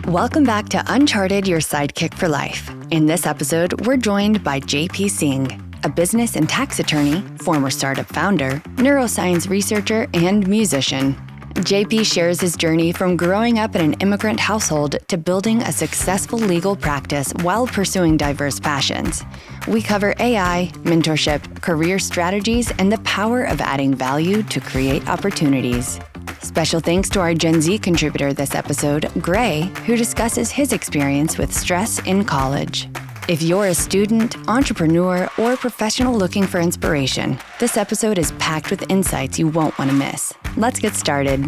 Welcome back to Uncharted Your Sidekick for Life. In this episode, we're joined by JP Singh, a business and tax attorney, former startup founder, neuroscience researcher, and musician. JP shares his journey from growing up in an immigrant household to building a successful legal practice while pursuing diverse passions. We cover AI, mentorship, career strategies, and the power of adding value to create opportunities. Special thanks to our Gen Z contributor this episode, Gray, who discusses his experience with stress in college. If you're a student, entrepreneur, or professional looking for inspiration, this episode is packed with insights you won't want to miss. Let's get started.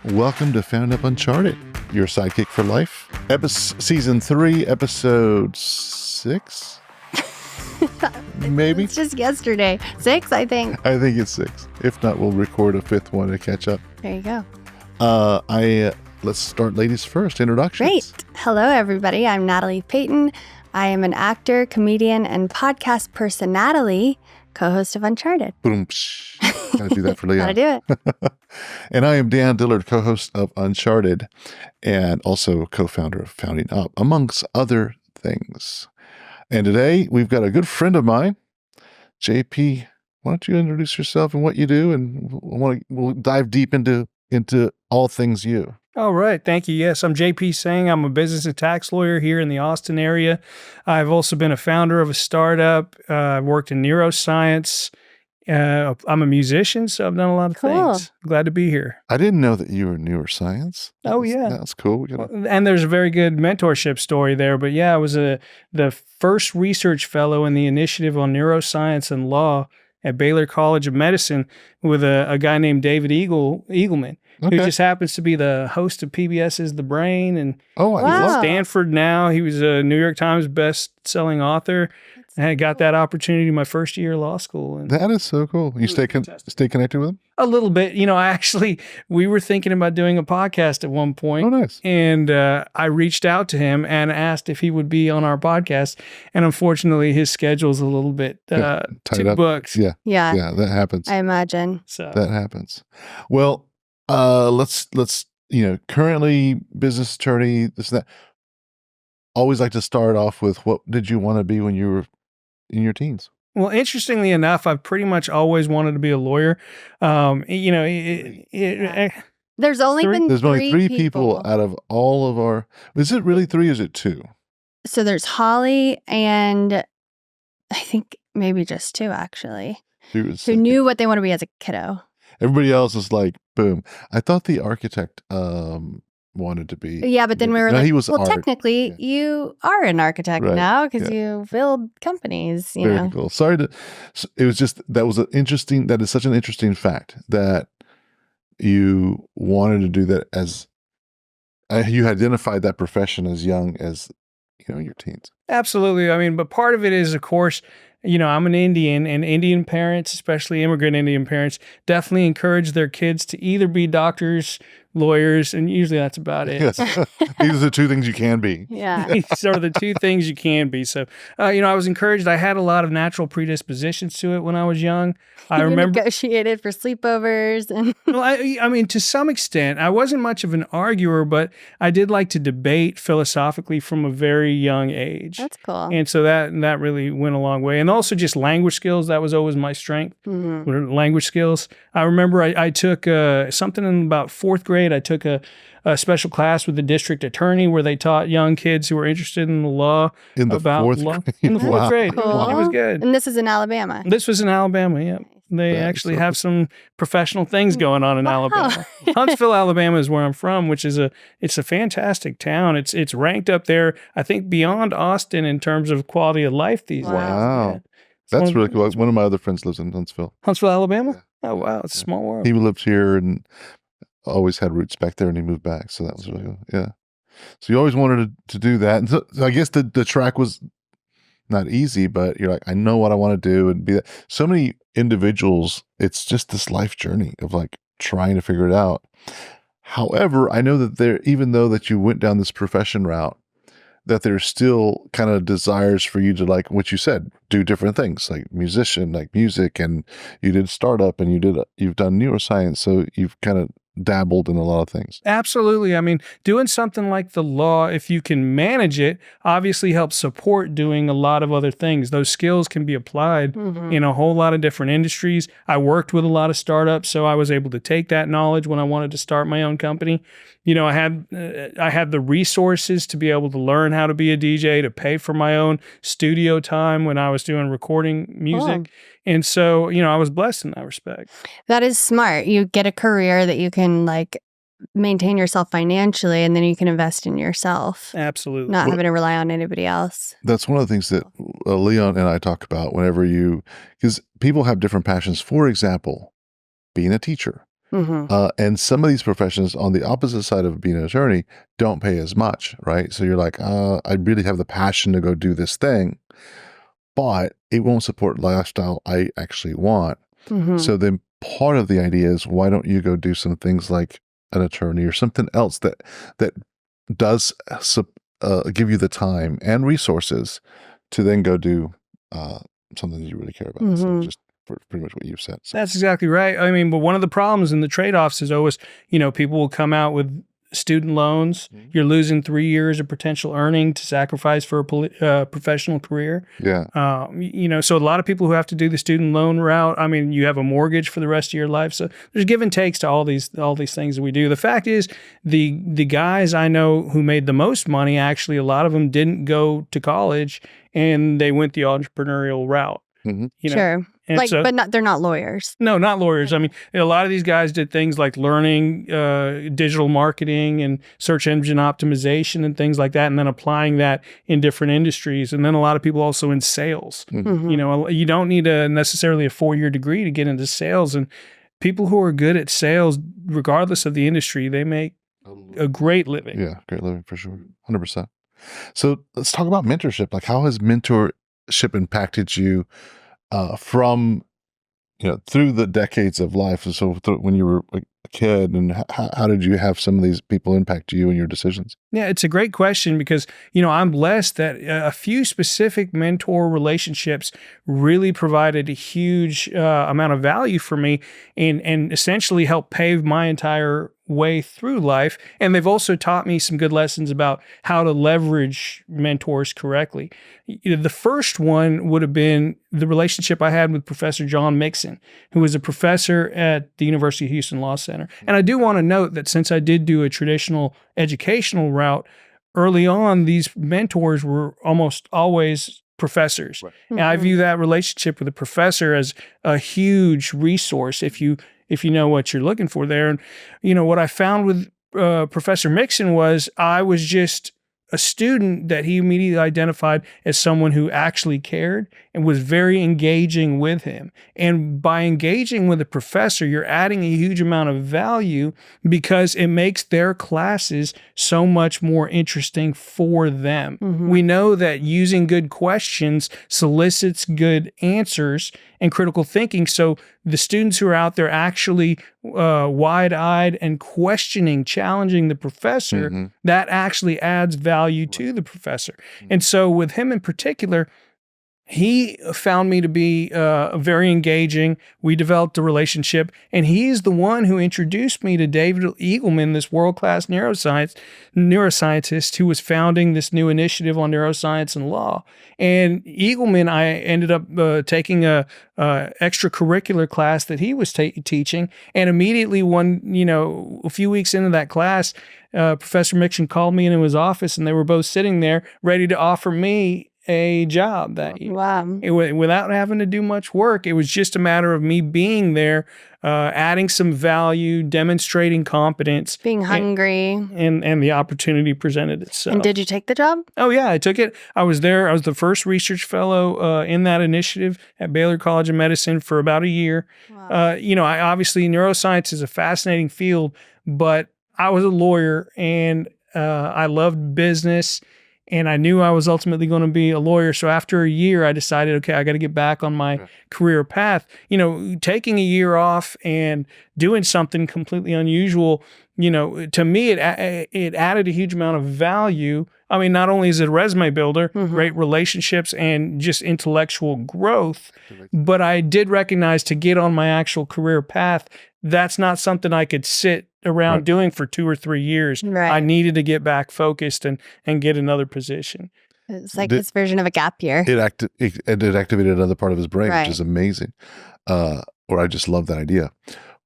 Welcome to Found Up Uncharted, your sidekick for life. Season 3, episode 6? Maybe? It's just yesterday. 6, I think. I think it's 6. If not, we'll record a 5th one to catch up. There you go. Let's start ladies first. Introductions. Great. Hello, everybody. I'm Natalie Payton. I am an actor, comedian, and podcast person, Natalie, co-host of Uncharted. Boom. Gotta do that for Leon. Gotta do it. And I am Dan Dillard, co-host of Uncharted and also co-founder of Founding Up, amongst other things. And today we've got a good friend of mine, JP. Why don't you introduce yourself and what you do, and we'll dive deep into all things you. All right. Thank you. Yes, I'm JP Singh. I'm a business and tax lawyer here in the Austin area. I've also been a founder of a startup. I've worked in neuroscience. I'm a musician, so I've done a lot of things. Glad to be here. I didn't know that you were neuroscience. Yeah. That's cool. And there's a very good mentorship story there. But yeah, I was the first research fellow in the Initiative on Neuroscience and Law at Baylor College of Medicine with a guy named David Eagleman. Okay. Who just happens to be the host of PBS's The Brain. And Wow. he's at Stanford now. He was a New York Times best-selling author. And I got that opportunity my first year of law school. And That is so cool. You stay connected with him? a little bit. We were thinking about doing a podcast at one point. Oh, nice. And I reached out to him and asked if he would be on our podcast. And unfortunately, his schedule's a little bit Tied too up. booked. Yeah, That happens. I imagine. So That happens. Well, let's currently business attorney, this and that. Always like to start off with, what did you want to be when you were in your teens? Well, interestingly enough, I've pretty much always wanted to be a lawyer. There's only been There's only 3 people people out of all of our. Is it really 3 or is it 2? So there's Holly and I think maybe just 2 actually, who knew what they want to be as a kiddo. Everybody else is like, boom. I thought the architect wanted to be. Yeah, but then we were No, like, he was well, art. technically Yeah. you are an architect Right. now because Yeah. you build companies, you Very know. cool. Sorry to. It was just that is such an interesting fact that you wanted to do that as you identified that profession as young as your teens. Absolutely. I mean, but part of it is, of course, I'm an Indian, and Indian parents, especially immigrant Indian parents, definitely encourage their kids to either be doctors, lawyers, and usually that's about it. Yes, these are the 2 things you can be. Yeah. These are the 2 things you can be. So, I was encouraged. I had a lot of natural predispositions to it when I was young. I You remember. negotiated for sleepovers and Well, I mean, to some extent, I wasn't much of an arguer, but I did like to debate philosophically from a very young age. that's cool. And so that really went a long way. And also just language skills. That was always my strength, Mhm. were language skills. I remember I took something in about 4th grade. I took a special class with the district attorney where they taught young kids who were interested in the law In the about 4th law. grade? In the 4th Wow. grade. Cool. It was good. And this is in Alabama. This was in Alabama, yeah. They That is actually so have some professional things going on in Wow. Alabama. Huntsville, Alabama is where I'm from, which is it's a fantastic town. It's ranked up there, I think, beyond Austin in terms of quality of life these days. Wow. Yeah. That's one really of- cool. One of my other friends lives in Huntsville. Huntsville, Alabama? Oh, wow. It's a Yeah. small world. He lived here and always had roots back there, and he moved back. So that was really cool. Yeah. So you always wanted to do that. And so I guess the track was not easy, but you're like, I know what I want to do and be that. So many individuals, it's just this life journey of like trying to figure it out. However, I know that even though that you went down this profession route, that there's still kind of desires for you to, like what you said, do different things, like musician, like music, and you did startup, and you've done neuroscience, so you've kind of dabbled in a lot of things. Absolutely. I mean, doing something like the law, if you can manage it, obviously helps support doing a lot of other things. Those skills can be applied in a whole lot of different industries. I worked with a lot of startups, so I was able to take that knowledge when I wanted to start my own company. You know, I had the resources to be able to learn how to be a DJ, to pay for my own studio time when I was doing recording music. And so, you know, I was blessed in that respect. That is smart. You get a career that you can like maintain yourself financially, and then you can invest in yourself. Absolutely. Not having to rely on anybody else. That's one of the things that Leon and I talk about whenever because people have different passions. For example, being a teacher. And some of these professions on the opposite side of being an attorney don't pay as much, right? So you're like, I really have the passion to go do this thing, but it won't support lifestyle I actually want. So then part of the idea is, why don't you go do some things like an attorney or something else that does give you the time and resources to then go do something that you really care about. So just pretty much what you've said. So. That's exactly right. I mean, but one of the problems and the trade-offs is always, you know, people will come out with student loans. You're losing 3 years of potential earning to sacrifice for a professional career. Yeah. You know, so a lot of people who have to do the student loan route, I mean, you have a mortgage for the rest of your life. So there's give and takes to all these things that we do. The fact is, the guys I know who made the most money, actually, a lot of them didn't go to college and they went the entrepreneurial route. You know? Sure. And like, so, but they're not lawyers. No, not lawyers. I mean, a lot of these guys did things like learning digital marketing and search engine optimization and things like that, and then applying that in different industries. And then a lot of people also in sales. You know, you don't need necessarily a 4-year degree to get into sales. And people who are good at sales, regardless of the industry, they make a great living. Yeah, great living for sure. 100%. So let's talk about mentorship. Like, how has mentorship impacted you from, you know, through the decades of life? So when you were a kid, and how did you have some of these people impact you and your decisions? Yeah, it's a great question because, you know, I'm blessed that a few specific mentor relationships really provided a huge amount of value for me and essentially helped pave my entire way through life. And they've also taught me some good lessons about how to leverage mentors correctly. The first one would have been the relationship I had with Professor John Mixon, who was a professor at the University of Houston Law Center. And I do want to note that since I did do a traditional educational route, early on, these mentors were almost always professors. Right. And I view that relationship with a professor as a huge resource if you know what you're looking for there. And, you know, what I found with Professor Mixon was I was just a student that he immediately identified as someone who actually cared and was very engaging with him. And by engaging with a professor, you're adding a huge amount of value because it makes their classes so much more interesting for them. We know that using good questions solicits good answers and critical thinking. So the students who are out there actually wide-eyed and questioning, challenging the professor, that actually adds value to the professor. And so with him in particular, he found me to be very engaging. We developed a relationship, and he's the one who introduced me to David Eagleman, this world-class neuroscientist who was founding this new initiative on neuroscience and law. And Eagleman, I ended up taking a extracurricular class that he was teaching, and immediately a few weeks into that class, Professor Mixon called me into his office, and they were both sitting there ready to offer me a job that year. Wow. Without having to do much work. It was just a matter of me being there, adding some value, demonstrating competence. Being hungry. And the opportunity presented itself. And did you take the job? Oh, yeah, I took it. I was there. I was the first research fellow in that initiative at Baylor College of Medicine for about a year. Wow. Obviously, neuroscience is a fascinating field, but I was a lawyer and I loved business. And I knew I was ultimately going to be a lawyer. So after a year, I decided, okay, I got to get back on my career path. Taking a year off and doing something completely unusual, to me, it added a huge amount of value. I mean, not only is it a resume builder, great relationships and just intellectual growth, but I did recognize to get on my actual career path, that's not something I could sit around doing for 2 or 3 years. Right. I needed to get back focused and get another position. It's like his version of a gap year. It activated another part of his brain, Right. which is amazing. Or I just love that idea.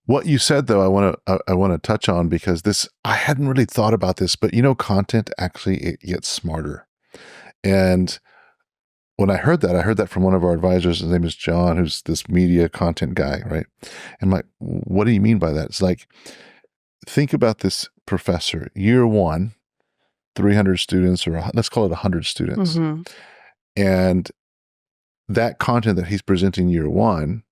What you said, though, I want to touch on, because I hadn't really thought about this, but content actually, it gets smarter. And when I heard that from one of our advisors. His name is John, who's this media content guy, right? And I'm like, what do you mean by that? It's like, think about this professor, year one, 300 students, or let's call it 100 students. And that content that he's presenting year one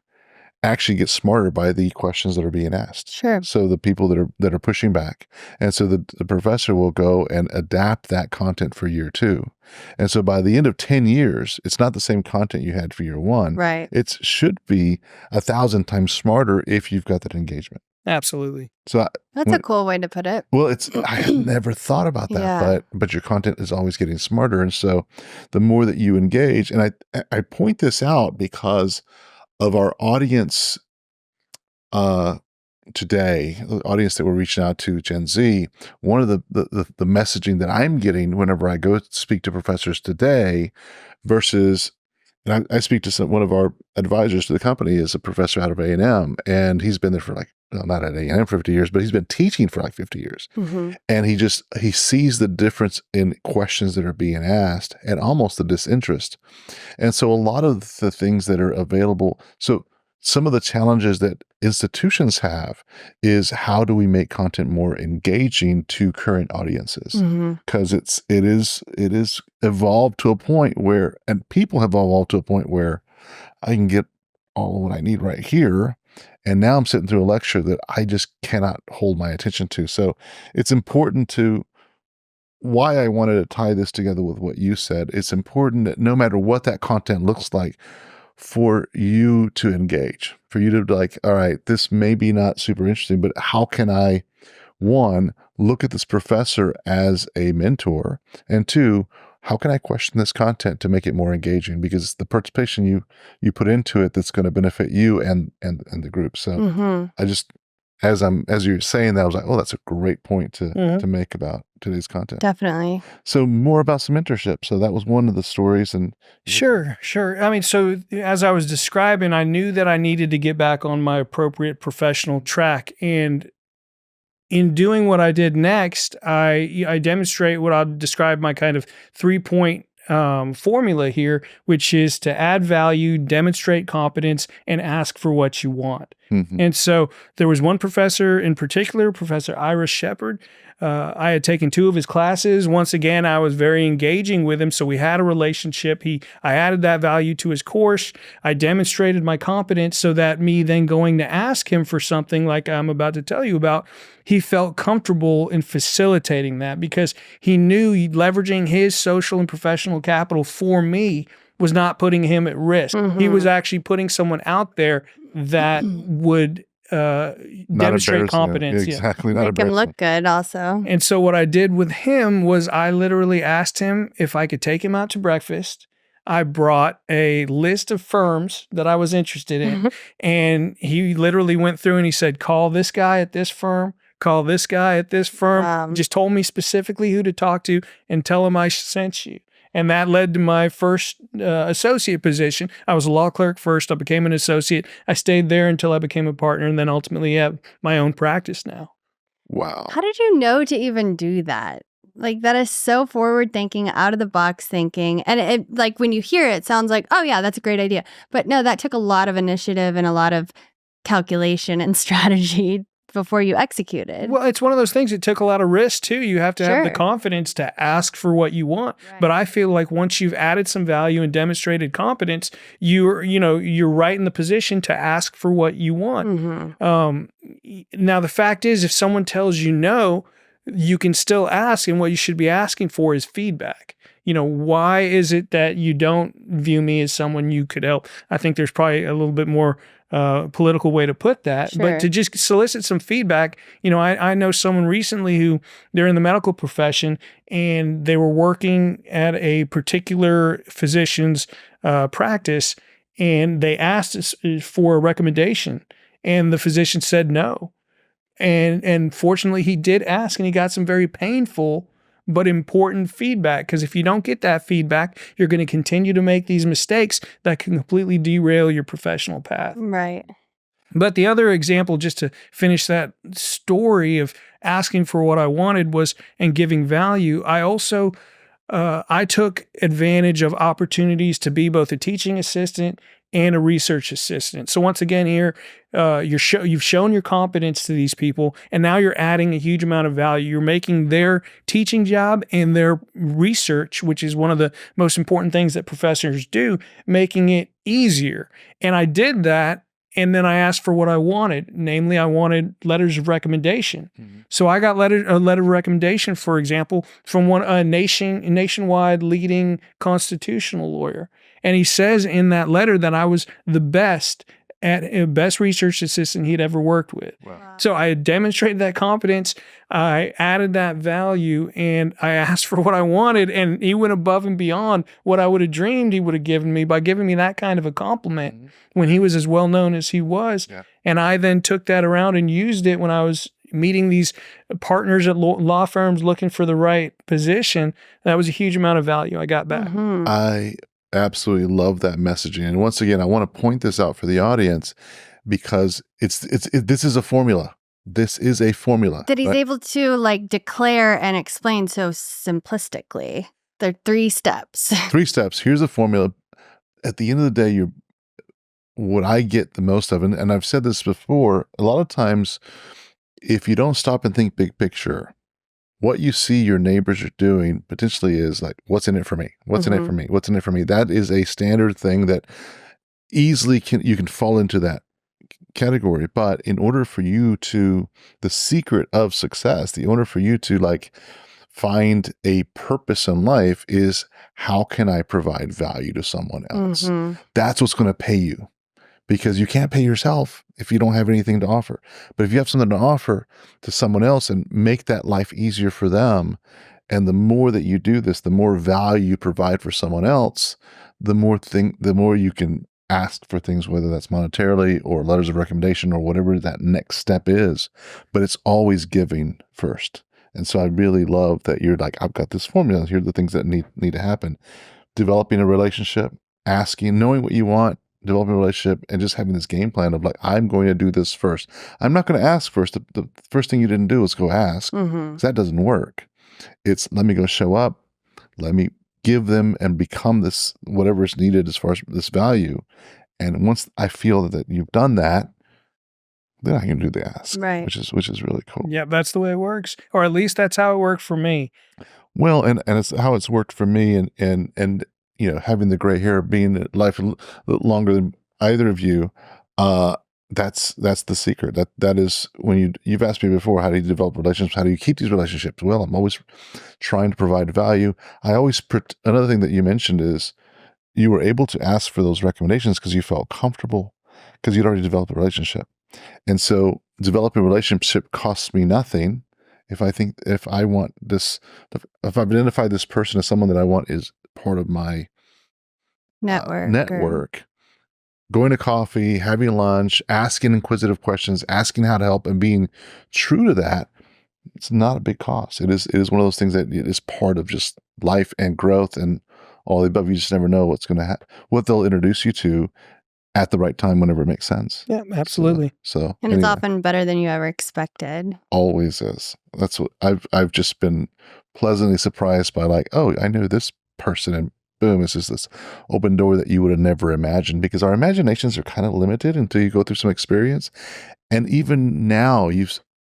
actually gets smarter by the questions that are being asked. Sure. So the people that are pushing back. And so the professor will go and adapt that content for year two. And so by the end of 10 years, it's not the same content you had for year one. Right. It should be 1,000 times smarter if you've got that engagement. Absolutely. So That's a cool way to put it. well, I had never thought about that, Yeah. but your content is always getting smarter. And so the more that you engage, and I point this out because of our audience today, the audience that we're reaching out to, Gen Z, one of the messaging that I'm getting whenever I go speak to professors today versus, and I speak to one of our advisors to the company is a professor out of A&M, and he's been there for not at A&M for 50 years, but he's been teaching for 50 years. And he sees the difference in questions that are being asked and almost the disinterest. And so a lot of the things that are available, so some of the challenges that institutions have is how do we make content more engaging to current audiences? Because it is evolved to a point where, and people have evolved to a point where I can get all of what I need right here. And now I'm sitting through a lecture that I just cannot hold my attention to. So it's important why I wanted to tie this together with what you said. It's important that no matter what that content looks like, for you to engage, for you to be like, all right, this may be not super interesting, but how can I, one, look at this professor as a mentor, and two, how can I question this content to make it more engaging? Because it's the participation you put into it that's going to benefit you and the group. So I just, as you're saying that, I was like, oh, that's a great point to make about today's content. Definitely. So more about some mentorship. So that was one of the stories. And Sure. I mean, so as I was describing, I knew that I needed to get back on my appropriate professional track. And in doing what I did next, I demonstrate what I'll describe my kind of 3-point formula here, which is to add value, demonstrate competence, and ask for what you want. And so there was one professor in particular, Professor Ira Shepard. I had taken 2 of his classes. Once again, I was very engaging with him, so we had a relationship. I added that value to his course. I demonstrated my competence so that me then going to ask him for something like I'm about to tell you about, he felt comfortable in facilitating that because he knew leveraging his social and professional capital for me was not putting him at risk. He was actually putting someone out there that would demonstrate competence. Exactly. Make him look good also. And so what I did with him was I literally asked him if I could take him out to breakfast. I brought a list of firms that I was interested in, and he literally went through and he said, call this guy at this firm, call this guy at this firm, just told me specifically who to talk to and tell him I sent you. And that led to my first associate position. I was a law clerk first. I became an associate. I stayed there until I became a partner and then ultimately have my own practice now. Wow. How did you know to even do that? Like, that is so forward thinking, out of the box thinking. And it, like, when you hear it, it sounds like, oh yeah, that's a great idea. But no, that took a lot of initiative and a lot of calculation and strategy before you executed. Well, it's one of those things. It took a lot of risk too. You have to have the confidence to ask for what you want. Right. But I feel like once you've added some value and demonstrated competence, you're right in the position to ask for what you want. Now, the fact is, if someone tells you no, you can still ask, and what you should be asking for is feedback. why is it that you don't view me as someone you could help? I think there's probably a little bit more political way to put that, Sure. but to just solicit some feedback. I know someone recently who they're in the medical profession and they were working at a particular physician's practice, and they asked us for a recommendation, and the physician said no. And fortunately, he did ask, and he got some very painful but important feedback. Because if you don't get that feedback, you're going to continue to make these mistakes that can completely derail your professional path. Right. But the other example, just to finish that story of asking for what I wanted and giving value, I also I took advantage of opportunities to be both a teaching assistant and a research assistant. So once again, here you've shown your competence to these people, and now you're adding a huge amount of value. You're making their teaching job and their research, which is one of the most important things that professors do, making it easier. And I did that. And then I asked for what I wanted. Namely, I wanted letters of recommendation. Mm-hmm. So I got a letter of recommendation, for example, from a nationwide leading constitutional lawyer. And he says in that letter that I was the best research assistant he'd ever worked with. Wow. So I demonstrated that competence. I added that value, and I asked for what I wanted, and he went above and beyond what I would have dreamed he would have given me by giving me that kind of a compliment when he was as well known as he was. Yeah. And I then took that around and used it when I was meeting these partners at law firms looking for the right position. That was a huge amount of value I got back. Mm-hmm. I absolutely love that messaging. And once again, I want to point this out for the audience because this is a formula. This is a formula. That he's able to declare and explain so simplistically. There are 3 steps. 3 steps. Here's a formula. At the end of the day, what I get the most of, and I've said this before, a lot of times, if you don't stop and think big picture, what you see your neighbors are doing potentially is like, what's in it for me? What's in it for me? What's in it for me? That is a standard thing that easily you can fall into that category. But in order for you the secret of success, in order for you to find a purpose in life is, how can I provide value to someone else? Mm-hmm. That's what's going to pay you. Because you can't pay yourself if you don't have anything to offer. But if you have something to offer to someone else and make that life easier for them, and the more that you do this, the more value you provide for someone else, the more you can ask for things, whether that's monetarily or letters of recommendation or whatever that next step is. But it's always giving first. And so I really love that you're like, I've got this formula. Here are the things that need to happen. Developing a relationship, asking, knowing what you want, developing a relationship, and just having this game plan of I'm going to do this first. I'm not going to ask first. The first thing you didn't do is go ask. Mm-hmm. That doesn't work. It's let me go show up. Let me give them and become this, whatever is needed as far as this value. And once I feel that you've done that, then I can do the ask, right? Which is really cool. Yeah, that's the way it works, or at least that's how it worked for me. Well, and it's how it's worked for me, and having the gray hair, being in life a little longer than either of you, that's the secret. That is, when you've asked me before, how do you develop relationships? How do you keep these relationships? Well, I'm always trying to provide value. Another thing that you mentioned is you were able to ask for those recommendations because you felt comfortable, because you'd already developed a relationship. And so developing a relationship costs me nothing. If I've identified this person as someone that I want is part of my network, going to coffee, having lunch, asking inquisitive questions, asking how to help, and being true to that, it's not a big cost. It is one of those things that it is part of just life and growth and all the above. You just never know what's going to happen, what they'll introduce you to at the right time, whenever it makes sense. Yeah, absolutely. So and it's often better than you ever expected. Always is. That's what I've just been pleasantly surprised by. I knew this person, and boom, it's just this open door that you would have never imagined, because our imaginations are kind of limited until you go through some experience. And even now,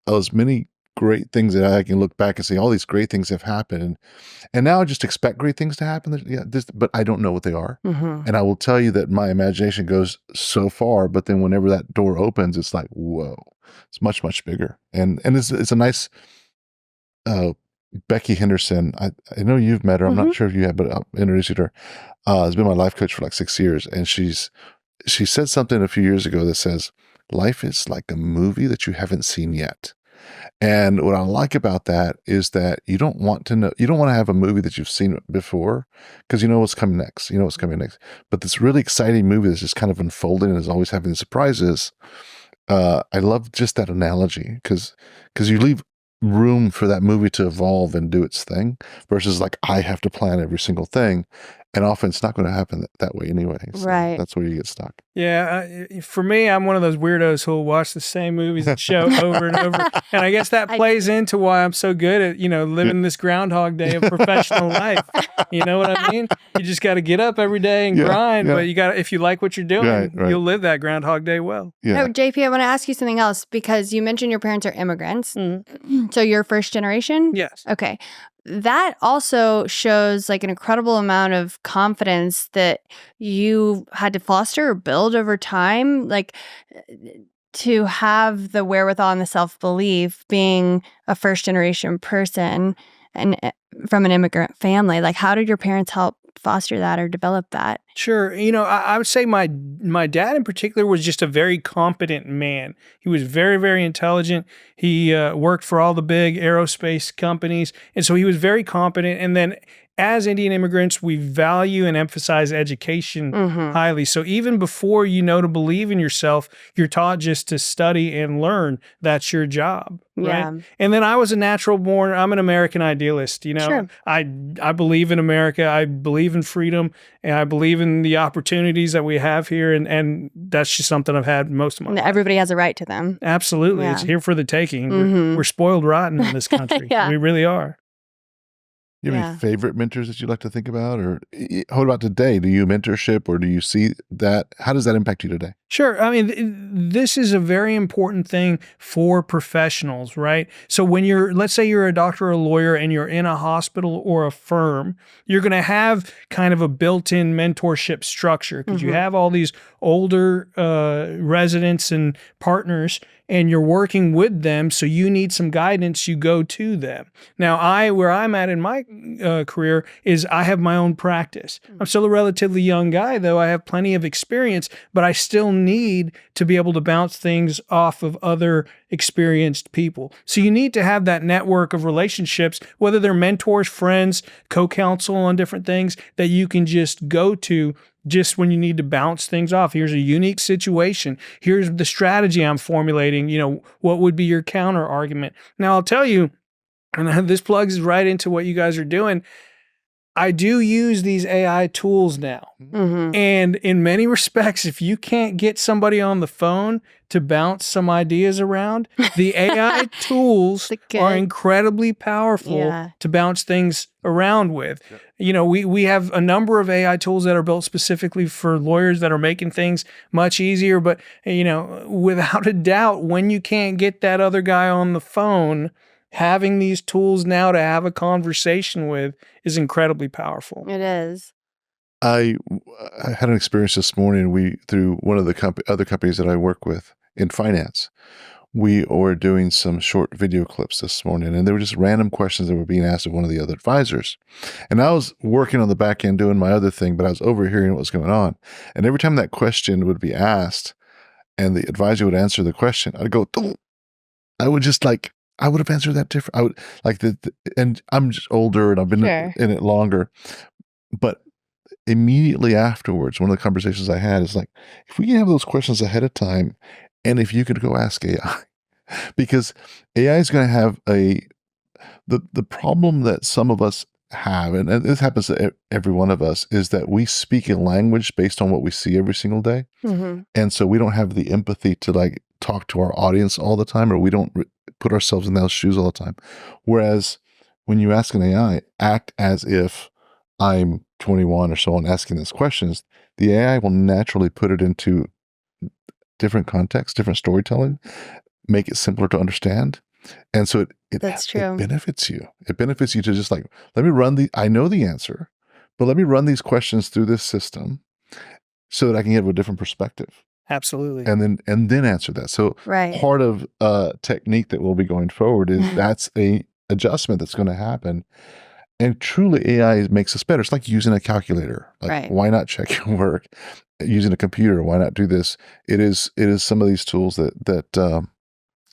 as many great things that I can look back and say, all these great things have happened. And now I just expect great things to happen. But I don't know what they are. Mm-hmm. And I will tell you that my imagination goes so far, but then whenever that door opens, it's like, whoa, it's much, much bigger. And it's a nice Becky Henderson. I know you've met her. I'm not sure if you have, but I'll introduce you to her. Has been my life coach for like 6 years, and she said something a few years ago that says, "Life is like a movie that you haven't seen yet." And what I like about that is that you don't want to have a movie that you've seen before, because you know what's coming next. But this really exciting movie that's just kind of unfolding and is always having surprises. I love just that analogy because you leave room for that movie to evolve and do its thing versus like I have to plan every single thing. And often it's not going to happen that way anyway. So Right. that's where you get stuck. Yeah, for me, I'm one of those weirdos who will watch the same movies and show over and over. And I guess that plays into why I'm so good at, living this Groundhog Day of professional life. You know what I mean? You just got to get up every day and grind. Yeah. But you got if you like what you're doing, Right. you'll live that Groundhog Day well. Yeah. No, JP, I want to ask you something else because you mentioned your parents are immigrants. So you're first generation? Yes. Okay. That also shows like an incredible amount of confidence that you had to foster or build over time. Like to have the wherewithal and the self-belief being a first generation person and from an immigrant family. Like how did your parents help foster that or develop that? Sure. I would say my dad in particular was just a very competent man. He was very, very intelligent. He worked for all the big aerospace companies. And so he was very competent. And then as Indian immigrants, we value and emphasize education highly. So even before you know to believe in yourself, you're taught just to study and learn. That's your job. Yeah. Right. And then I was a natural born, I'm an American idealist. Sure. I believe in America. I believe in freedom, and I believe in the opportunities that we have here. And that's just something I've had most of my life. Everybody has a right to them. Absolutely. Yeah. It's here for the taking. We're spoiled rotten in this country. Yeah. We really are. You have any favorite mentors that you like to think about? Or what about today? Do you mentorship or do you see that? How does that impact you today? Sure. I mean, this is a very important thing for professionals, right? So when let's say you're a doctor or a lawyer and you're in a hospital or a firm, you're going to have kind of a built-in mentorship structure because you have all these older residents and partners and you're working with them. So you need some guidance, you go to them. Now, where I'm at in my career is I have my own practice. I'm still a relatively young guy, though. I have plenty of experience, but I still need to be able to bounce things off of other experienced people. So you need to have that network of relationships, whether they're mentors, friends, co-counsel on different things that you can just go to just when you need to bounce things off. Here's a unique situation. Here's the strategy I'm formulating. What would be your counter argument? Now, I'll tell you, and this plugs right into what you guys are doing. I do use these AI tools now. And in many respects, if you can't get somebody on the phone to bounce some ideas around, the AI tools are incredibly powerful to bounce things around with. Yep. We have a number of AI tools that are built specifically for lawyers that are making things much easier. But, without a doubt, when you can't get that other guy on the phone, having these tools now to have a conversation with is incredibly powerful. It is. I had an experience this morning. Through one of the other companies that I work with in finance, we were doing some short video clips this morning, and they were just random questions that were being asked of one of the other advisors. And I was working on the back end doing my other thing, but I was overhearing what was going on. And every time that question would be asked and the advisor would answer the question, I'd go, I would just I would have answered that different. I would and I'm just older and I've been in it longer. But immediately afterwards, one of the conversations I had is like, if we can have those questions ahead of time, and if you could go ask AI, because AI is going to have the problem that some of us have, and this happens to every one of us, is that we speak a language based on what we see every single day. And so we don't have the empathy to talk to our audience all the time, or we don't put ourselves in those shoes all the time. Whereas when you ask an AI, act as if I'm 21 or so and asking these questions, the AI will naturally put it into different contexts, different storytelling, make it simpler to understand. And so That's true. It benefits you. It benefits you to just let me I know the answer, but let me run these questions through this system so that I can give a different perspective. Absolutely. And then answer that. So part of technique that we'll be going forward is that's a adjustment that's going to happen. And truly, AI makes us better. It's like using a calculator. Like, Right. why not check your work? Using a computer, why not do this? It is some of these tools that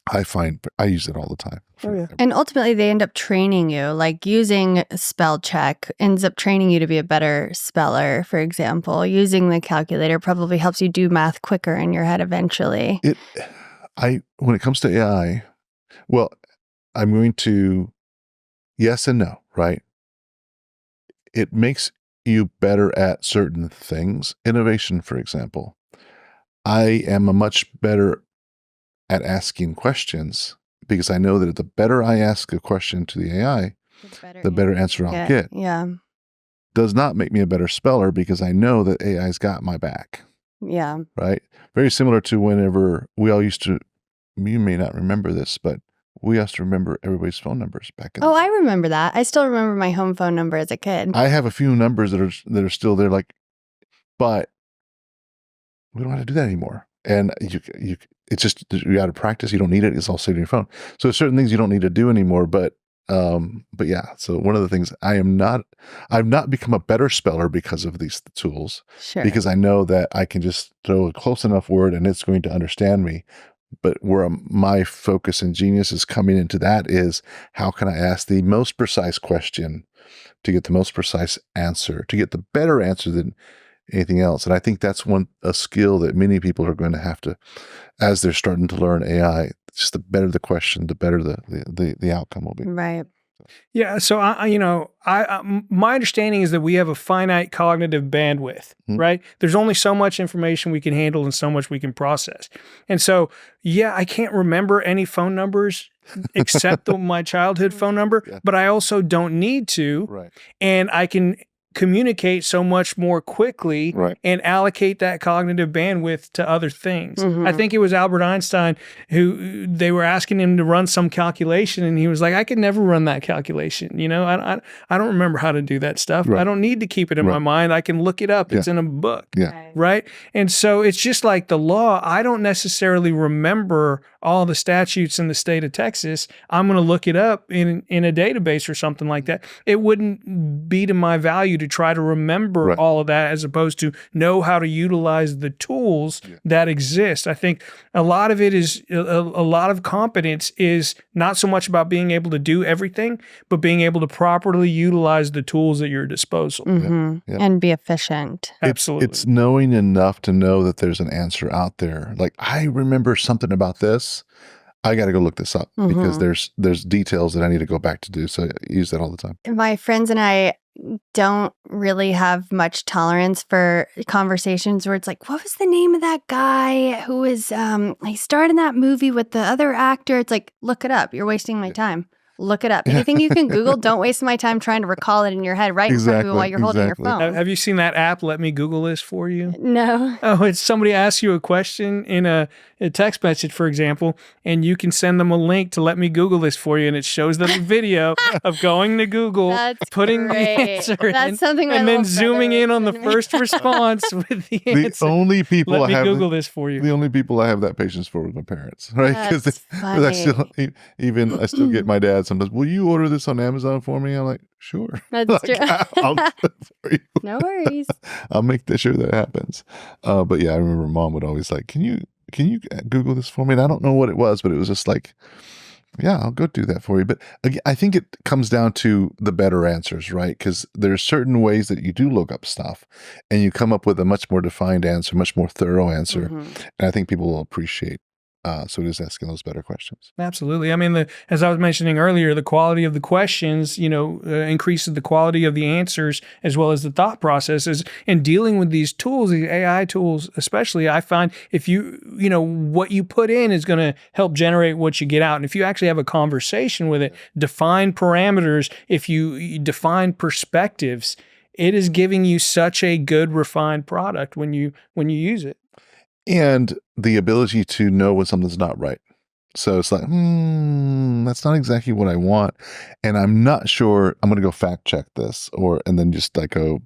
I find I use it all the time. Oh, yeah. And ultimately, they end up training you. Like using spell check ends up training you to be a better speller, for example. Using the calculator probably helps you do math quicker in your head eventually. When it comes to AI, well, I'm going to yes and no, right? It makes you better at certain things. Innovation, for example. I am a much better at asking questions because I know that the better I ask a question to the AI, the better answer I'll get. Yeah. Does not make me a better speller because I know that AI's got my back, Yeah. right? Very similar to whenever we all used to, you may not remember this, but we used to remember everybody's phone numbers back in the Oh, day. I remember that. I still remember my home phone number as a kid. I have a few numbers that are still there, like, but we don't have to do that anymore. And it's just, you got to practice. You don't need it. It's all saved in your phone. So there's certain things you don't need to do anymore. But yeah. So one of the things I've not become a better speller because of these tools, Sure. because I know that I can just throw a close enough word and it's going to understand me. But where my focus and genius is coming into that is, how can I ask the most precise question to get the most precise answer, to get the better answer than anything else? And I think that's a skill that many people are going to have to, as they're starting to learn AI, just the better the question, the better the outcome will be. Right. Yeah. So my understanding is that we have a finite cognitive bandwidth, right? There's only so much information we can handle and so much we can process. And so, yeah, I can't remember any phone numbers except my childhood phone number, but I also don't need to. Right. And I can communicate so much more quickly and allocate that cognitive bandwidth to other things. I think it was Albert Einstein who they were asking him to run some calculation and he was like, I could never run that calculation. You know, I don't remember how to do that stuff. Right. I don't need to keep it in my mind. I can look it up. It's in a book. Yeah. Right. And so it's just like the law. I don't necessarily remember all the statutes in the state of Texas. I'm going to look it up in a database or something like that. It wouldn't be to my value to try to remember all of that as opposed to know how to utilize the tools that exist. I think a lot of it is a lot of competence is not so much about being able to do everything, but being able to properly utilize the tools at your disposal. And be efficient. Absolutely. It's knowing enough to know that there's an answer out there. Like, I remember something about this. I got to go look this up because there's details that I need to go back to do. So I use that all the time. My friends and I don't really have much tolerance for conversations where it's like, what was the name of that guy who was, he starred in that movie with the other actor? It's like, look it up. You're wasting my time. Look it up. Anything you can Google, don't waste my time trying to recall it in your head right in front of you while you're holding your phone. Have you seen that app, Let Me Google This For You? No. Oh, it's somebody asks you a question in a text message, for example, and you can send them a link to Let Me Google This For You, and it shows them a video of going to Google, putting the answer in, something and then zooming in on the first response with the answer. The only people Let me Google this for you. The only people I have that patience for with my parents, right? Because I still get my dad sometimes, will you order this on Amazon for me? I'm like, sure. That's true. I'll do it for you. No worries. I'll make sure that happens. But yeah, I remember Mom would always like, can you Google this for me? And I don't know what it was, but it was just like, yeah, I'll go do that for you. But again, I think it comes down to the better answers, right? Because there's certain ways that you do look up stuff and you come up with a much more defined answer, much more thorough answer. And I think people will appreciate. So it is asking those better questions. Absolutely. I mean, as I was mentioning earlier, the quality of the questions, increases the quality of the answers as well as the thought processes. And dealing with these tools, these AI tools, especially, I find if what you put in is going to help generate what you get out. And if you actually have a conversation with it, define parameters, if you define perspectives, it is giving you such a good refined product when you use it. And the ability to know when something's not right. So it's like, that's not exactly what I want. And I'm not sure I'm going to go fact check this and then just like go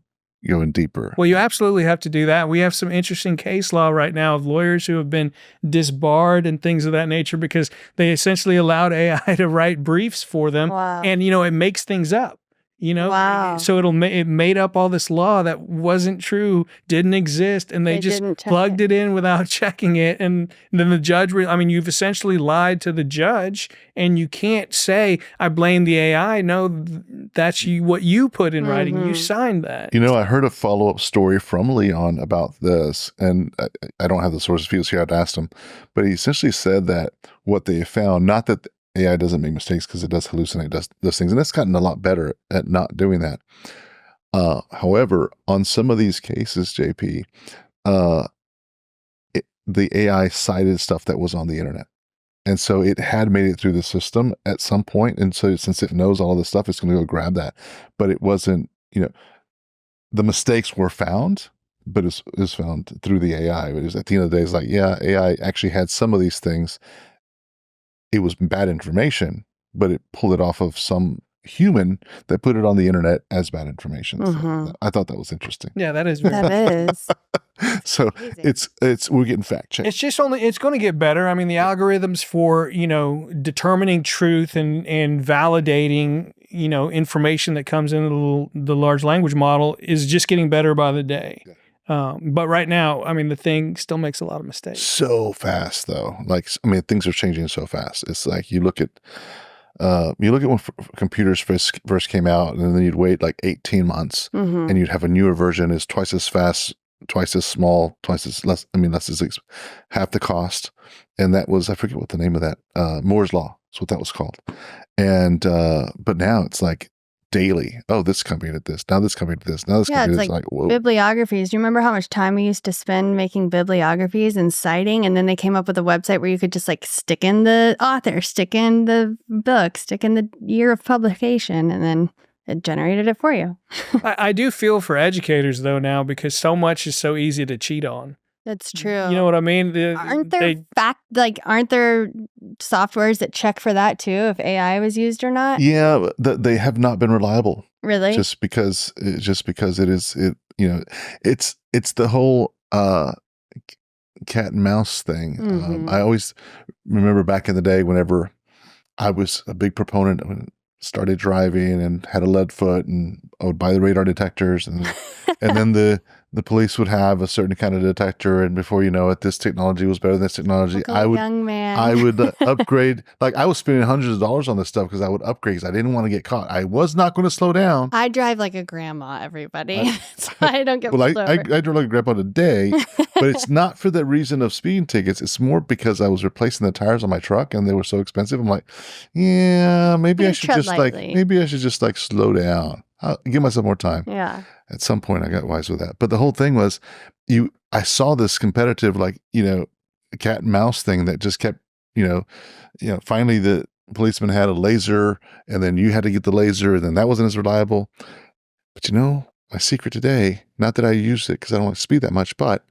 going deeper. Well, you absolutely have to do that. We have some interesting case law right now of lawyers who have been disbarred and things of that nature because they essentially allowed AI to write briefs for them. Wow. And, it makes things up. Wow. So it made up all this law that wasn't true, didn't exist, and they just didn't check plugged it in without checking it. And then the judge, you've essentially lied to the judge, and you can't say, I blame the AI. No, that's what you put in writing. You signed that. I heard a follow-up story from Leon about this, and I don't have the sources for you here. I'd asked him, but he essentially said that what they found, not that AI doesn't make mistakes because it does hallucinate, does those things. And it's gotten a lot better at not doing that. However, on some of these cases, JP, the AI cited stuff that was on the internet. And so it had made it through the system at some point. And so since it knows all of this stuff, it's going to go grab that. But it wasn't, the mistakes were found, but it was found through the AI. It was at the end of the day, it's like, yeah, AI actually had some of these things. It was bad information, but it pulled it off of some human that put it on the internet as bad information. So I thought that was interesting. Yeah, that is. That is. So we're getting fact checked. It's going to get better. The algorithms for, determining truth and validating, information that comes into the large language model is just getting better by the day. Yeah. But right now, the thing still makes a lot of mistakes. So fast, though. Things are changing so fast. It's like you look at when computers first came out, and then you'd wait like 18 months, and you'd have a newer version is twice as fast, twice as small, twice as less. Half the cost. And that was, I forget what the name of that. Moore's Law. That's what that was called. And but now it's like daily. Oh, this company did this. Now this company did this. Now this company did this. Like, whoa. Bibliographies. Do you remember how much time we used to spend making bibliographies and citing? And then they came up with a website where you could just stick in the author, stick in the book, stick in the year of publication, and then it generated it for you. I do feel for educators though now, because so much is so easy to cheat on. That's true. You know what I mean? Aren't there softwares that check for that too, if AI was used or not? Yeah, they have not been reliable. Really? Just because it is it's the whole cat and mouse thing. I always remember back in the day whenever I was a big proponent when started driving and had a lead foot, and I would buy the radar detectors, and then the police would have a certain kind of detector, and before you know it, this technology was better than this technology. I would upgrade. Like, I was spending hundreds of dollars on this stuff because I would upgrade because I didn't want to get caught. I was not going to slow down. I drive like a grandma, everybody. So I don't get pulled over. I drive like a grandpa today, but it's not for the reason of speeding tickets. It's more because I was replacing the tires on my truck and they were so expensive. I'm like, yeah, maybe I should just slow down. I'll give myself more time. Yeah. At some point I got wise with that. But the whole thing was I saw this competitive, cat and mouse thing that just kept, finally the policeman had a laser, and then you had to get the laser, and then that wasn't as reliable. But my secret today, not that I use it because I don't like to speed that much, but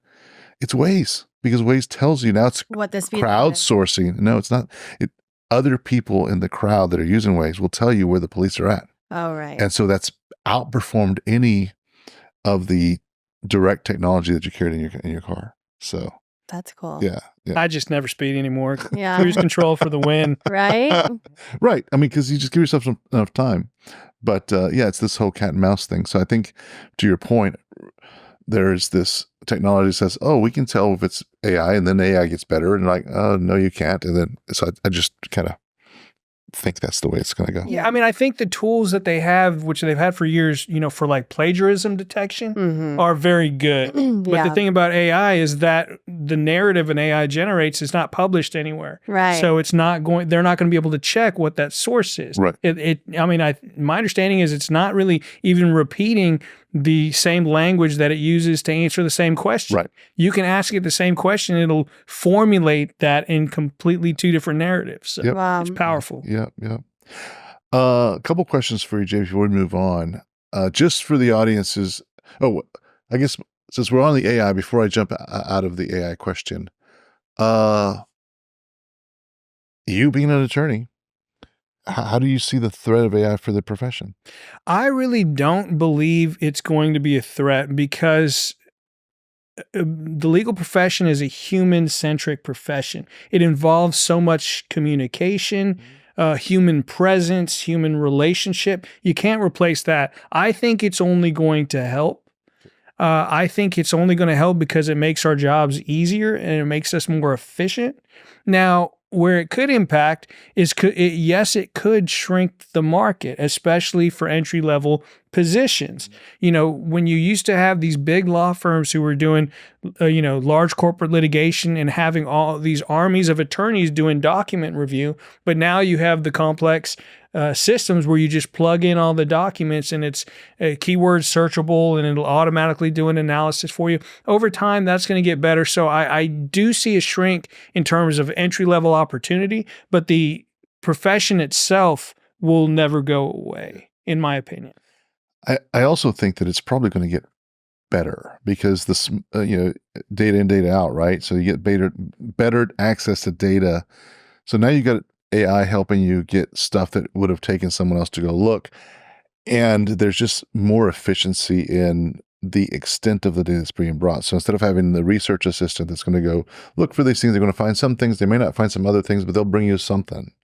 it's Waze, because Waze tells you now. It's what the speed crowdsourcing. No, it's not. Other people in the crowd that are using Waze will tell you where the police are at. Oh, right. And so that's outperformed any of the direct technology that you carried in your car. So that's cool. Yeah. I just never speed anymore. Yeah. Cruise control for the win. Right. Right. Because you just give yourself enough time. But it's this whole cat and mouse thing. So I think, to your point, there's this technology that says, oh, we can tell if it's AI, and then AI gets better, and like, oh, no, you can't. And then so I just kind of think that's the way it's going to go. Yeah, I think the tools that they have, which they've had for years, for like plagiarism detection, are very good. But the thing about AI is that the narrative an AI generates is not published anywhere. Right. So they're not going to be able to check what that source is. Right. My understanding is it's not really even repeating the same language that it uses to answer the same question. Right. You can ask it the same question, it'll formulate that in completely two different narratives. So it's powerful. Yeah. A couple questions for you, Jay, before we move on. Just for the audiences. Oh, I guess since we're on the AI, before I jump out of the AI question, you being an attorney, how do you see the threat of AI for the profession? I really don't believe it's going to be a threat because the legal profession is a human-centric profession. It involves so much communication, human presence, human relationship. You can't replace that. I think it's only going to help. I think it's only going to help because it makes our jobs easier and it makes us more efficient. Now, where it could impact is, yes, it could shrink the market, especially for entry-level positions. When you used to have these big law firms who were doing, large corporate litigation and having all these armies of attorneys doing document review, but now you have the complex systems where you just plug in all the documents and it's keyword searchable and it'll automatically do an analysis for you. Over time, that's going to get better. So I do see a shrink in terms of entry-level opportunity, but the profession itself will never go away, in my opinion. I also think that it's probably going to get better because this, data in, data out, right? So you get better access to data. So now you got AI helping you get stuff that would have taken someone else to go look. And there's just more efficiency in the extent of the data that's being brought. So instead of having the research assistant that's going to go look for these things, they're going to find some things. They may not find some other things, but they'll bring you something.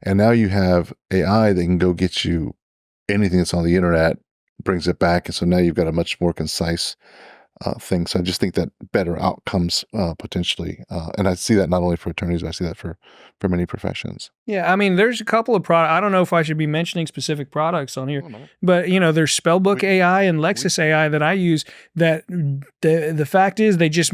And now you have AI that can go get you anything that's on the internet, brings it back. And so now you've got a much more concise thing. So I just think that better outcomes potentially. And I see that not only for attorneys, but I see that for many professions. Yeah, I mean, there's a couple of products. I don't know if I should be mentioning specific products on here, but there's Spellbook AI and Lexis AI that I use. That the fact is, they just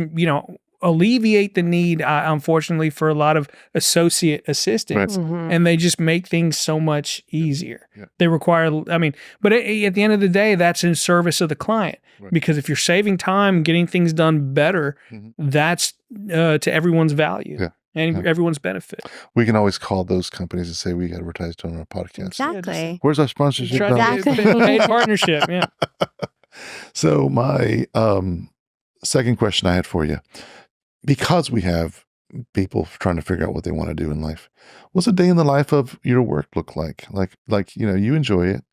alleviate the need, unfortunately, for a lot of associate assistants, and they just make things so much easier. Yeah. They require, but at the end of the day, that's in service of the client, because if you're saving time, getting things done better, that's to everyone's value and everyone's benefit. We can always call those companies and say we advertised on our podcast. Exactly. Where's our sponsorship? Exactly. Paid partnership. Yeah. So my second question I had for you. Because we have people trying to figure out what they want to do in life, what's a day in the life of your work look like? Like you enjoy it.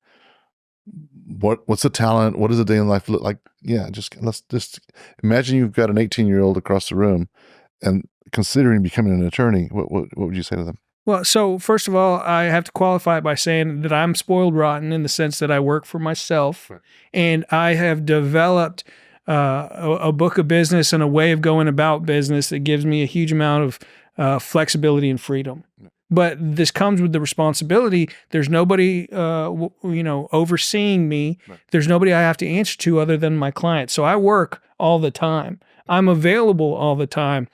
What's the talent? What does a day in life look like? Yeah, let's just imagine you've got an 18-year-old across the room and considering becoming an attorney. What would you say to them? Well, so first of all, I have to qualify it by saying that I'm spoiled rotten in the sense that I work for myself, and I have developed a book of business and a way of going about business that gives me a huge amount of flexibility and freedom. But this comes with the responsibility. There's nobody, overseeing me. There's nobody I have to answer to other than my client. So I work all the time. I'm available all the time.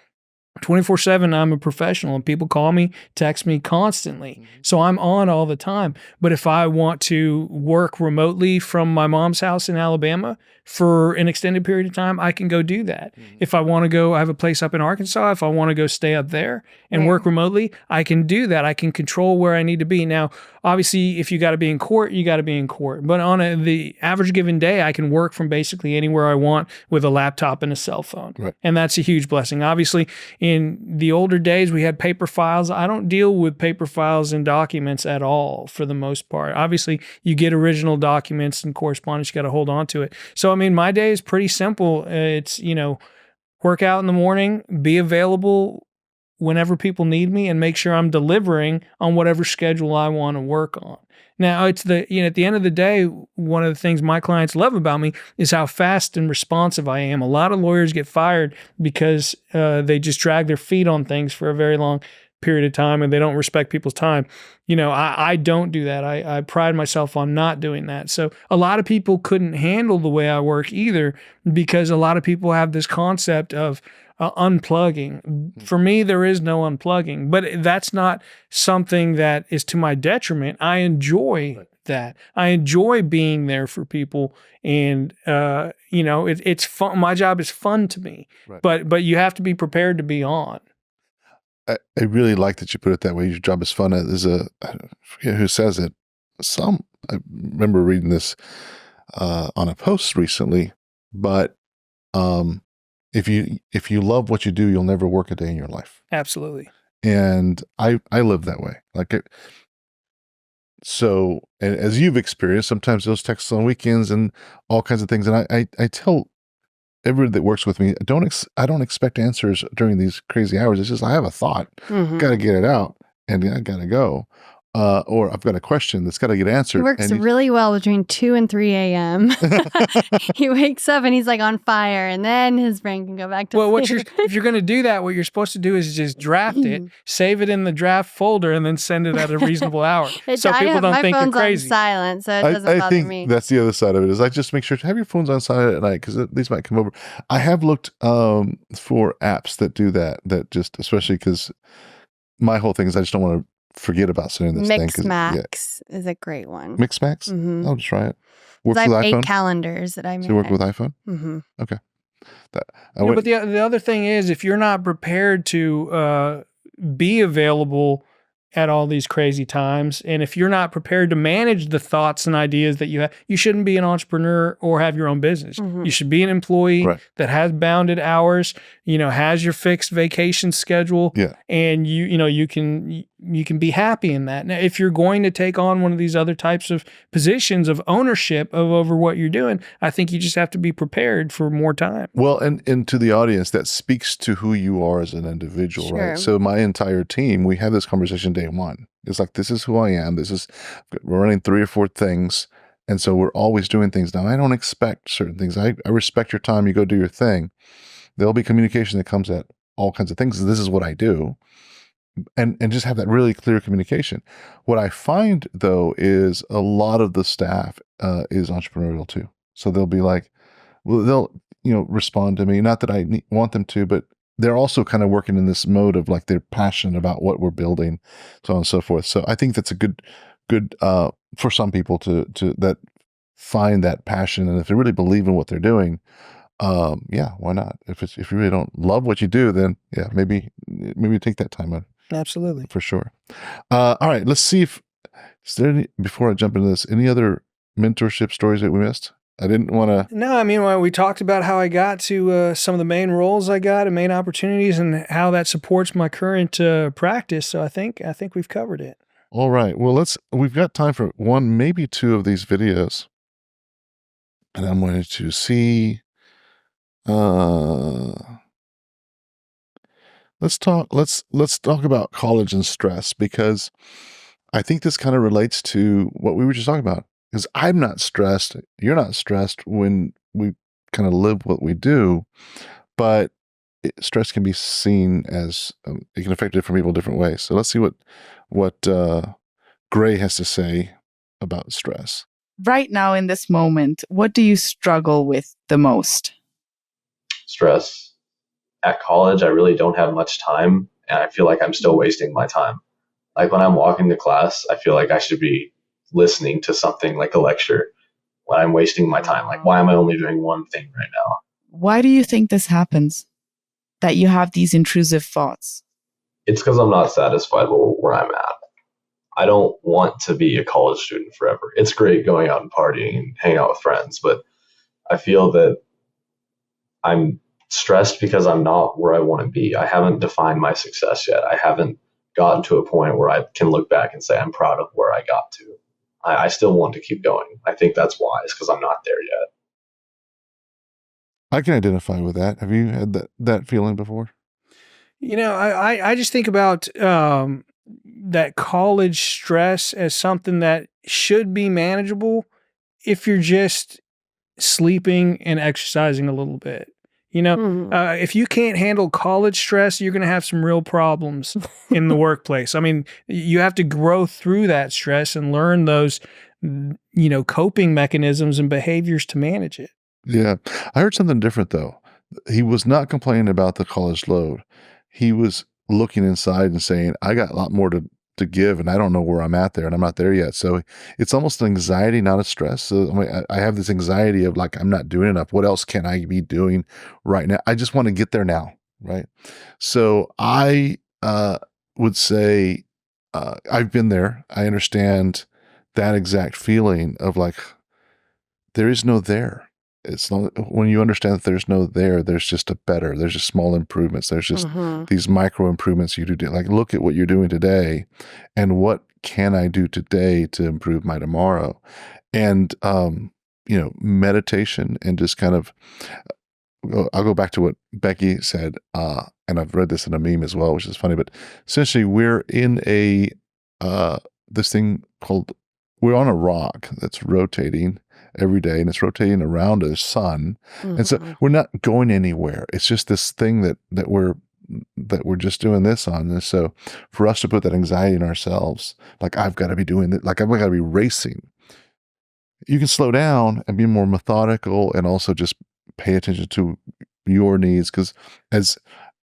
24/7, I'm a professional, and people call me, text me constantly. So I'm on all the time. But if I want to work remotely from my mom's house in Alabama for an extended period of time, I can go do that. If I want to go, I have a place up in Arkansas. If I want to go stay up there and work remotely, I can do that. I can control where I need to be. Now, obviously, if you got to be in court, you got to be in court. But on the average given day, I can work from basically anywhere I want with a laptop and a cell phone. And that's a huge blessing. Obviously, in the older days, we had paper files. I don't deal with paper files and documents at all for the most part. Obviously, you get original documents and correspondence, you got to hold on to it. So, my day is pretty simple. It's, work out in the morning, be available whenever people need me, and make sure I'm delivering on whatever schedule I want to work on. Now, it's at the end of the day, one of the things my clients love about me is how fast and responsive I am. A lot of lawyers get fired because they just drag their feet on things for a very long period of time and they don't respect people's time. I don't do that. I pride myself on not doing that. So a lot of people couldn't handle the way I work either, because a lot of people have this concept of unplugging. For me, there is no unplugging, but that's not something that is to my detriment. I enjoy that. I enjoy being there for people, and it's fun. My job is fun to me, but you have to be prepared to be on. I really like that you put it that way. Your job is fun. There's I forget who says it. I remember reading this on a post recently, but if you love what you do, you'll never work a day in your life. Absolutely. And I live that way. Like So, and as you've experienced, sometimes those texts on weekends and all kinds of things. And I tell everyone that works with me, I don't expect answers during these crazy hours. It's just, I have a thought, got to get it out, and I got to go. Or I've got a question that's got to get answered. He works really well between 2 and 3 a.m. He wakes up and he's like on fire, and then his brain can go back to sleep. If you're going to do that, what you're supposed to do is just draft it, save it in the draft folder, and then send it at a reasonable hour. So people don't think you're crazy. My phone's on silent, so it doesn't bother me. That's the other side of it, is I just make sure to have your phones on silent at night, because these might come over. I have looked for apps that do that just, especially because my whole thing is I just don't want to forget about sending this thing. Mixmax is a great one. Mixmax? I'll try it. Works I with have iPhone? 8 calendars that I made. So you work with iPhone? Mm-hmm. Okay. But the other thing is, if you're not prepared to be available at all these crazy times, and if you're not prepared to manage the thoughts and ideas that you have, you shouldn't be an entrepreneur or have your own business. You should be an employee that has bounded hours, has your fixed vacation schedule, and you can be happy in that. Now, if you're going to take on one of these other types of positions of ownership over what you're doing, I think you just have to be prepared for more time. Well, and to the audience, that speaks to who you are as an individual, right? So my entire team, we have this conversation day one. It's like, this is who I am. We're running 3 or 4 things. And so we're always doing things. Now, I don't expect certain things. I respect your time. You go do your thing. There'll be communication that comes at all kinds of things. This is what I do. And just have that really clear communication. What I find, though, is a lot of the staff is entrepreneurial too. So they'll be like, well, they'll respond to me. Not that I want them to, but they're also kind of working in this mode of like, they're passionate about what we're building, so on and so forth. So I think that's a good for some people to that find that passion, and if they really believe in what they're doing, why not? If you really don't love what you do, then maybe take that time out. Absolutely, for sure. All right, let's see is there any, before I jump into this, any other mentorship stories that we missed? I didn't want to. No, I mean, we talked about how I got to some of the main roles I got and main opportunities, and how that supports my current practice. So I think we've covered it. All right. Well, we've got time for 1, maybe 2 of these videos, and I'm going to see. Let's talk about college and stress, because I think this kind of relates to what we were just talking about. Because I'm not stressed, you're not stressed when we kind of live what we do, but stress can be seen as it can affect different people in different ways. So let's see what Gray has to say about stress. Right now in this moment, what do you struggle with the most? Stress. At college, I really don't have much time, and I feel like I'm still wasting my time. Like when I'm walking to class, I feel like I should be listening to something like a lecture when I'm wasting my time. Like, why am I only doing one thing right now? Why do you think this happens? That you have these intrusive thoughts? It's because I'm not satisfied with where I'm at. I don't want to be a college student forever. It's great going out and partying and hanging out with friends, but I feel that I'm stressed because I'm not where I want to be. I haven't defined my success yet. I haven't gotten to a point where I can look back and say I'm proud of where I got to. I still want to keep going. I think that's why. It's because I'm not there yet. I can identify with that. Have you had that feeling before? I just think about that college stress as something that should be manageable if you're just sleeping and exercising a little bit. If you can't handle college stress, you're going to have some real problems in the workplace. I mean, you have to grow through that stress and learn those, coping mechanisms and behaviors to manage it. Yeah. I heard something different, though. He was not complaining about the college load. He was looking inside and saying, I got a lot more to give, and I don't know where I'm at there, and I'm not there yet. So it's almost an anxiety, not a stress. So I have this anxiety of like, I'm not doing enough. What else can I be doing right now? I just want to get there now, right? So I would say I've been there. I understand that exact feeling of like, there is no there. It's not, when you understand that there's no there's just there's just small improvements. There's just these micro improvements you do. Like, look at what you're doing today and what can I do today to improve my tomorrow? And, meditation and just kind of, I'll go back to what Becky said, and I've read this in a meme as well, which is funny, but essentially we're in this thing called, we're on a rock that's rotating every day, and it's rotating around a sun. And so we're not going anywhere. It's just this thing that we're just doing this on. And so for us to put that anxiety in ourselves, like I've got to be doing it, like I've got to be racing. You can slow down and be more methodical and also just pay attention to your needs. Because as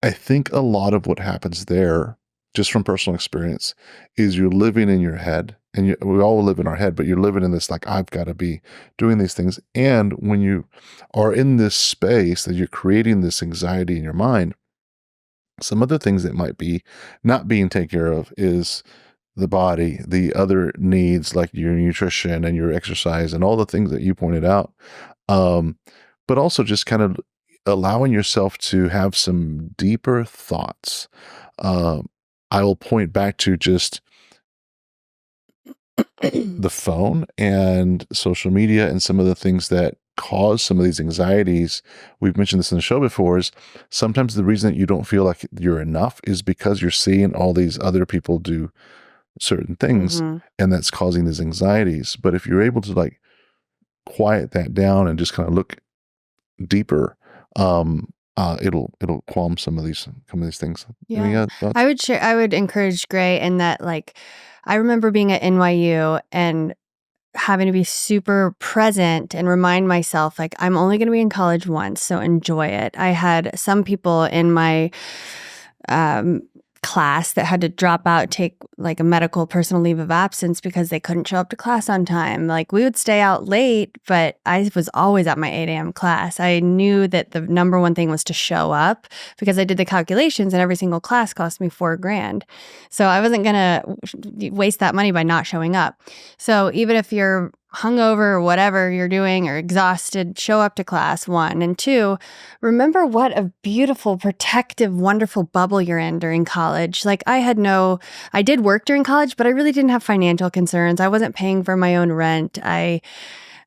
I think a lot of what happens there, just from personal experience, is you're living in your head, and we all live in our head, but you're living in this, like, I've got to be doing these things. And when you are in this space that you're creating this anxiety in your mind, some other things that might be not being taken care of is the body, the other needs like your nutrition and your exercise and all the things that you pointed out. But also just kind of allowing yourself to have some deeper thoughts. I will point back to just the phone and social media and some of the things that cause some of these anxieties. We've mentioned this in the show before, is sometimes the reason that you don't feel like you're enough is because you're seeing all these other people do certain things, and that's causing these anxieties. But if you're able to like quiet that down and just kind of look deeper, it'll calm some of these things. Yeah. Any other thoughts? I would encourage Gray in that, like, I remember being at NYU and having to be super present and remind myself, like, I'm only going to be in college once, so enjoy it. I had some people in my class that had to drop out, take like a medical personal leave of absence because they couldn't show up to class on time. Like, we would stay out late, but I was always at my 8 a.m. class. I knew that the number one thing was to show up, because I did the calculations and every single class cost me $4,000. So I wasn't going to waste that money by not showing up. So even if you're hungover or whatever you're doing or exhausted, show up to class, 1. And 2, remember what a beautiful, protective, wonderful bubble you're in during college. Like, I did work during college, but I really didn't have financial concerns. I wasn't paying for my own rent. I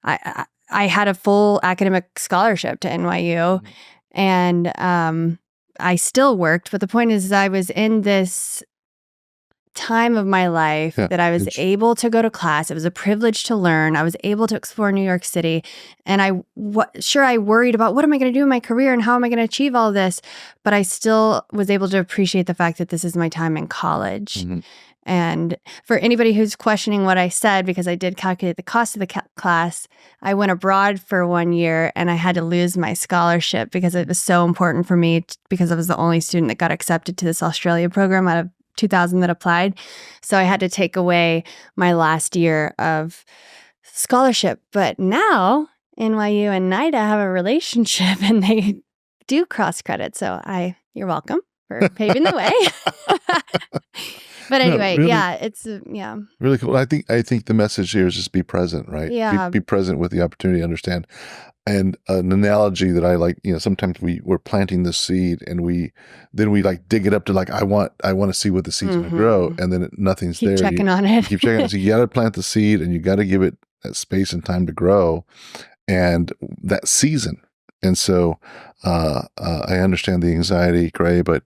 had a full academic scholarship to NYU, and I still worked. But the point is, I was in this time of my life that I was able to go to class. It was a privilege to learn. I was able to explore New York City. And I worried about, what am I going to do in my career and how am I going to achieve all this? But I still was able to appreciate the fact that this is my time in college. And for anybody who's questioning what I said, because I did calculate the cost of the class, I went abroad for 1 year and I had to lose my scholarship because it was so important for me, because I was the only student that got accepted to this Australia program out of 2,000 that applied. So I had to take away my last year of scholarship. But now NYU and NIDA have a relationship and they do cross credit. So you're welcome for paving the way. But anyway, really, it's really cool. I think the message here is just be present, right? Yeah. Be present with the opportunity to understand. And an analogy that I like, sometimes we're planting the seed and we like dig it up to, like, I want to see what the seed's going to grow, and then nothing's keep there. Checking on it. Keep checking. So you got to plant the seed and you got to give it that space and time to grow, and that season. And so I understand the anxiety, Gray, but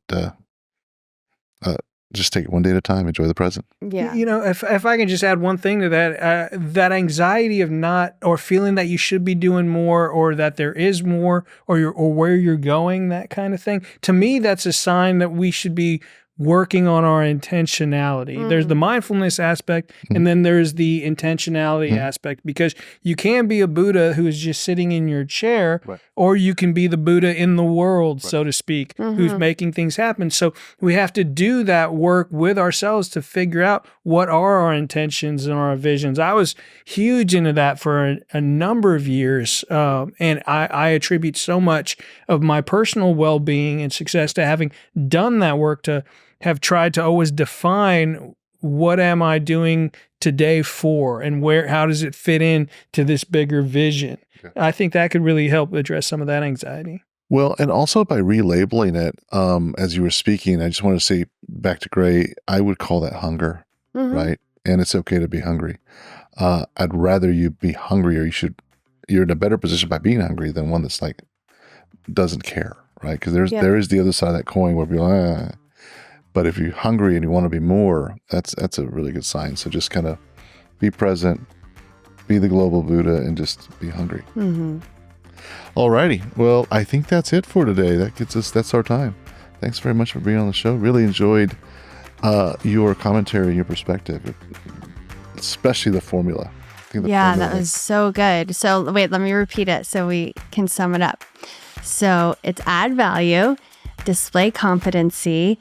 just take it one day at a time. Enjoy the present. Yeah. If I can just add one thing to that, that anxiety of not, or feeling that you should be doing more, or that there is more, or where you're going, that kind of thing. To me, that's a sign that we should be working on our intentionality. There's the mindfulness aspect, and then there's the intentionality aspect, because you can be a Buddha who is just sitting in your chair, or you can be the Buddha in the world, so to speak, who's making things happen. So we have to do that work with ourselves to figure out what are our intentions and our visions. I was huge into that for a number of years, and I attribute so much of my personal well-being and success to having done that work, to have tried to always define, what am I doing today for, and how does it fit in to this bigger vision? Okay. I think that could really help address some of that anxiety. Well, and also by relabeling it, as you were speaking, I just want to say back to Gray, I would call that hunger, right? and it's okay to be hungry. I'd rather you be hungry, or you're in a better position by being hungry than one that's like doesn't care, right? Because there is the other side of that coin where people, but if you're hungry and you want to be more, that's a really good sign. So just kind of be present, be the global Buddha, and just be hungry. Mm-hmm. Alrighty. Well, I think that's it for today. That's our time. Thanks very much for being on the show. Really enjoyed your commentary and your perspective, especially the formula. That was so good. So wait, let me repeat it so we can sum it up. So it's add value, display competency,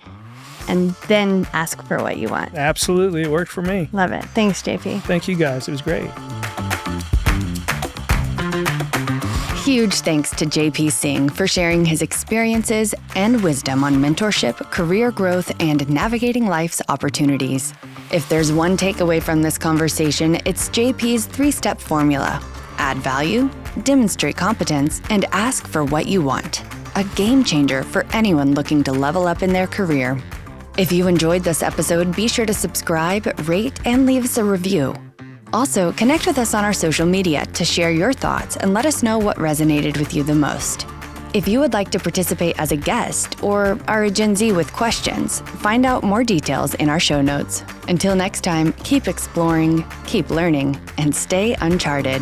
and then ask for what you want. Absolutely. It worked for me. Love it. Thanks, JP. Thank you guys. It was great. Huge thanks to JP Singh for sharing his experiences and wisdom on mentorship, career growth, and navigating life's opportunities. If there's one takeaway from this conversation, it's JP's 3-step formula. Add value, demonstrate competence, and ask for what you want. A game changer for anyone looking to level up in their career. If you enjoyed this episode, be sure to subscribe, rate, and leave us a review. Also, connect with us on our social media to share your thoughts and let us know what resonated with you the most. If you would like to participate as a guest or are a Gen Z with questions, find out more details in our show notes. Until next time, keep exploring, keep learning, and stay uncharted.